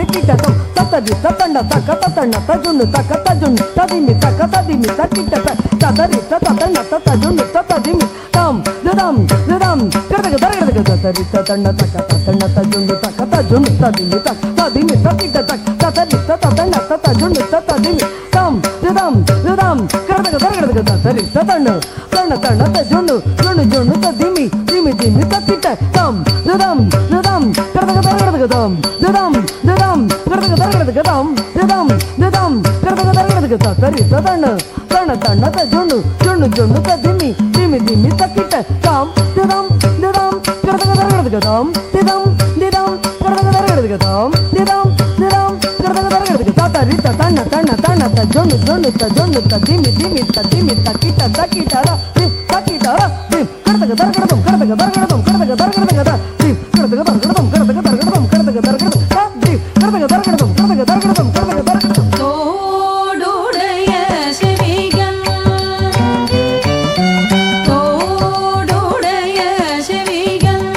திக்கிட்டதும் தத்தரி தத்தண்ட தக்க தத்தண்ண தஜுன்னு தக்க தஜுன்னு ததிமி தக்க ததிமி தக்கிட்ட ததரி தத்தண்ண தஜுன்னு ததிமி தாம் ததாம் ததாம் கரதக தரகதக ததரி தத்தண்ண தக்க தத்தண்ண தஜுன்னு தக்க தஜுன்னு ததிமி தக்க ததிமி தக்கிட்ட ததரி தத்தண்ண தஜுன்னு ததிமி தாம் ததாம் ததாம் கரதக தரகதக ததரி தத்தண்ண தண்ண தண்ண தஜுன்னு ஜுன்னு ஜுன்னு ததிமி திமி திமி தக்கிட்ட தாம் ததாம் ததாம் கரதக தரகதக தாம் ததாம் ததாம் கரதக தரகதக தாம் ததாம் ததாம் கரதக தரகதக ததரி தத்தண்ண தண்ண தண்ண தஜுன்னு ஜுன்னு ஜுன்னு ததிமி திமி திமி தக்கிட்ட தாம் ததாம் ததாம் கரதக தரகதக தாம் ததாம் ததாம் கரதக தரகதக தாம் ததாம் ததாம் கரதக தரகதக ததரி தண்ண தண்ண தண்ண தஜுன்னு ஜுன்னு தஜுன்னு ததிமி திமி ததிமி தக்கிட்ட தக்கிட்ட தக்கிட்ட கரதக தரகதம் கரதக தரகதம் கரதக தரகதக கரதக தரகதம் கரதக தரகதம் கரதக தரகதம் கரதக தரகதம் கரதக தரகதம் கரதக தரகதம் தோடுடைய செவிகன் தோடுடைய செவிகன்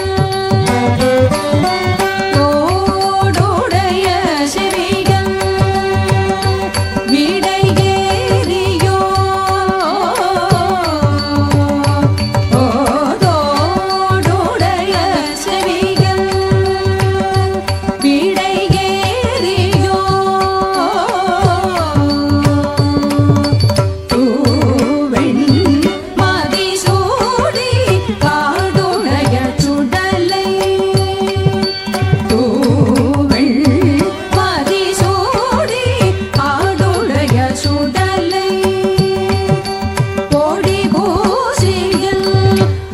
தோடுடைய செவிகன் விடையேறியோ தோடுடைய செவிகன் விடையேறியோ தூவெண் மதிசூடி காடுடைய சுடலை தூவெண் மதிசூடி காடுடைய சுடலை பொடி பூசியில்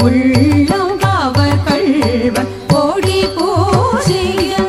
உள்ளம் கவர் கள்வன் பொடி பூசியில்